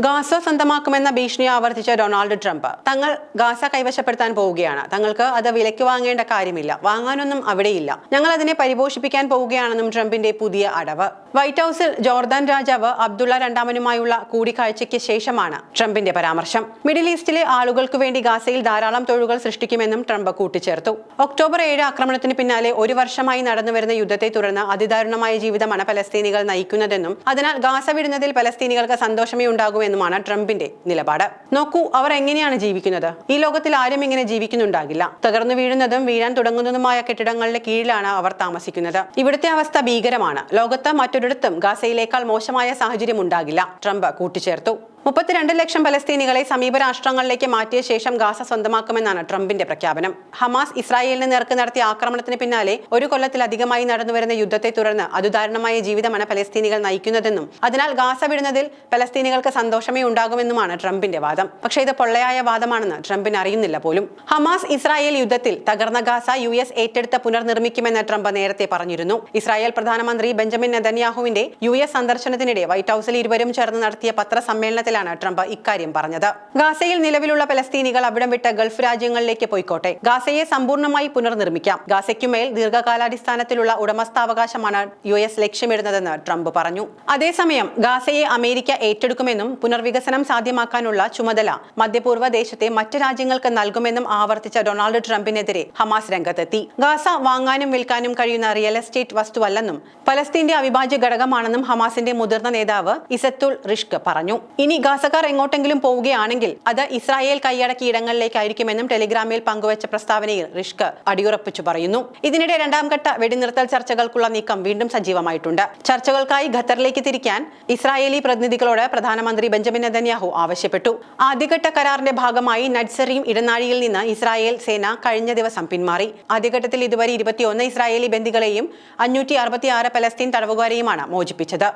Gaza സ്വന്തമാക്കുമെന്ന ഭീഷണി ആവർത്തിച്ച Donald Trump തങ്ങൾ Gaza കൈവശപ്പെടുത്താൻ പോവുകയാണ്, തങ്ങൾക്ക് അത് വിലയ്ക്ക് വാങ്ങേണ്ട കാര്യമില്ല, വാങ്ങാനൊന്നും അവിടെയില്ല, ഞങ്ങൾ അതിനെ പരിപോഷിപ്പിക്കാൻ പോവുകയാണെന്നും ട്രംപിന്റെ പുതിയ അടവ്. വൈറ്റ് ഹൌസിൽ ജോർദാൻ രാജാവ് അബ്ദുള്ള രണ്ടാമനുമായുള്ള കൂടിക്കാഴ്ചയ്ക്ക് ശേഷമാണ് ട്രംപിന്റെ പരാമർശം. മിഡിൽ ഈസ്റ്റിലെ ആളുകൾക്ക് വേണ്ടി ഗാസയിൽ ധാരാളം തൊഴിലുകൾ സൃഷ്ടിക്കുമെന്നും ട്രംപ് കൂട്ടിച്ചേർത്തു. ഒക്ടോബർ 7 ആക്രമണത്തിന് പിന്നാലെ ഒരു വർഷമായി നടന്നുവരുന്ന യുദ്ധത്തെ തുടർന്ന് അതിദാരുണമായ ജീവിതമാണ് പലസ്തീനികൾ നയിക്കുന്നതെന്നും അതിനാൽ ഗാസ വിടുന്നതിൽ പലസ്തീനികൾക്ക് സന്തോഷമേ ഉണ്ടാകുമെന്നുമാണ് ട്രംപിന്റെ നിലപാട്. നോക്കൂ, അവർ എങ്ങനെയാണ് ജീവിക്കുന്നത്? ഈ ലോകത്തിൽ ആരും ഇങ്ങനെ ജീവിക്കുന്നുണ്ടാകില്ല. തകർന്നു വീഴുന്നതും വീഴാൻ തുടങ്ങുന്നതുമായ കെട്ടിടങ്ങളുടെ കീഴിലാണ് അവർ താമസിക്കുന്നത്. ഇവിടുത്തെ അവസ്ഥ ഭീകരമാണ്. ലോകത്ത് മറ്റൊരിടത്തും ഗാസയിലേക്കാൾ മോശമായ സാഹചര്യം ഉണ്ടാകില്ല, ട്രംപ് കൂട്ടിച്ചേർത്തു. 32 ലക്ഷം പലസ്തീനികളെ സമീപ രാഷ്ട്രങ്ങളിലേക്ക് മാറ്റിയ ശേഷം ഗാസ സ്വന്തമാക്കുമെന്നാണ് ട്രംപിന്റെ പ്രഖ്യാപനം. ഹമാസ് ഇസ്രായേലിന് നേർക്ക് നടത്തിയ ആക്രമണത്തിന് പിന്നാലെ ഒരു കൊല്ലത്തിലധികമായി നടന്നുവരുന്ന യുദ്ധത്തെ തുടർന്ന് അതിദാരുണമായ ജീവിതമാണ് പലസ്തീനികൾ നയിക്കുന്നതെന്നും അതിനാൽ ഗാസ വിടുന്നതിൽ പലസ്തീനികൾക്ക് സന്തോഷമേ ഉണ്ടാകുമെന്നുമാണ് ട്രംപിന്റെ വാദം. പക്ഷേ ഇത് പൊള്ളയായ വാദമാണെന്ന് ട്രംപിന് അറിയുന്നില്ല പോലും. ഹമാസ് ഇസ്രായേൽ യുദ്ധത്തിൽ തകർന്ന ഗാസ US ഏറ്റെടുത്ത് പുനർനിർമ്മിക്കുമെന്ന് ട്രംപ് നേരത്തെ പറഞ്ഞിരുന്നു. ഇസ്രായേൽ പ്രധാനമന്ത്രി ബെഞ്ചമിൻ നെതന്യാഹുവിന്റെ US സന്ദർശനത്തിനിടെ വൈറ്റ് ഹൌസിൽ ഇരുവരും ചേർന്ന് നടത്തിയ പത്രസമ്മേളനത്തിൽ ട്രംപ് ഇക്കാര്യം പറഞ്ഞത്. ഗാസയിൽ നിലവിലുള്ള പലസ്തീനികൾ അവിടം വിട്ട് ഗൾഫ് രാജ്യങ്ങളിലേക്ക് പോയിക്കോട്ടെ, ഗാസയെ സമ്പൂർണ്ണമായി പുനർനിർമ്മിക്കാം, ഗാസയ്ക്കുമേൽ ദീർഘകാലാടിസ്ഥാനത്തിലുള്ള ഉടമസ്ഥാവകാശമാണ് US ലക്ഷ്യമിടുന്നതെന്ന് ട്രംപ് പറഞ്ഞു. അതേസമയം ഗാസയെ അമേരിക്ക ഏറ്റെടുക്കുമെന്നും പുനർവികസനം സാധ്യമാക്കാനുള്ള ചുമതല മധ്യപൂർവ്വ ദേശത്തെ മറ്റ് രാജ്യങ്ങൾക്ക് നൽകുമെന്നും ആവർത്തിച്ച ഡൊണാൾഡ് ട്രംപിനെതിരെ ഹമാസ് രംഗത്തെത്തി. ഗാസ വാങ്ങാനും വിൽക്കാനും കഴിയുന്ന റിയൽ എസ്റ്റേറ്റ് വസ്തുവല്ലെന്നും പലസ്തീന്റെ അവിഭാജ്യ ഘടകമാണെന്നും ഹമാസിന്റെ മുതിർന്ന നേതാവ് ഇസത്തുൽ റിഷ്ക് പറഞ്ഞു. ഇനി ഗാസക്കാർ എങ്ങോട്ടെങ്കിലും പോവുകയാണെങ്കിൽ അത് ഇസ്രായേൽ കൈയടക്കിയ ഇടങ്ങളിലേക്കായിരിക്കുമെന്നും ടെലിഗ്രാമിൽ പങ്കുവച്ച പ്രസ്താവനയിൽ റിഷ്ക് അടിയുറപ്പിച്ചു പറയുന്നു. ഇതിനിടെ രണ്ടാം ഘട്ട വെടിനിർത്തൽ ചർച്ചകൾക്കുള്ള നീക്കം വീണ്ടും സജീവമായിട്ടുണ്ട്. ചർച്ചകൾക്കായി ഖത്തറിലേക്ക് തിരിക്കാൻ ഇസ്രായേലി പ്രതിനിധികളോട് പ്രധാനമന്ത്രി ബെഞ്ചമിൻ നെതന്യാഹു ആവശ്യപ്പെട്ടു. ആദ്യഘട്ട കരാറിന്റെ ഭാഗമായി നട്സറീം ഇടനാഴിയിൽ നിന്ന് ഇസ്രായേൽ സേന കഴിഞ്ഞ ദിവസം പിന്മാറി. ആദ്യഘട്ടത്തിൽ ഇതുവരെ 21 ഇസ്രായേലി ബന്ദികളെയും 566 പലസ്തീൻ തടവുകാരെയുമാണ് മോചിപ്പിച്ചത്.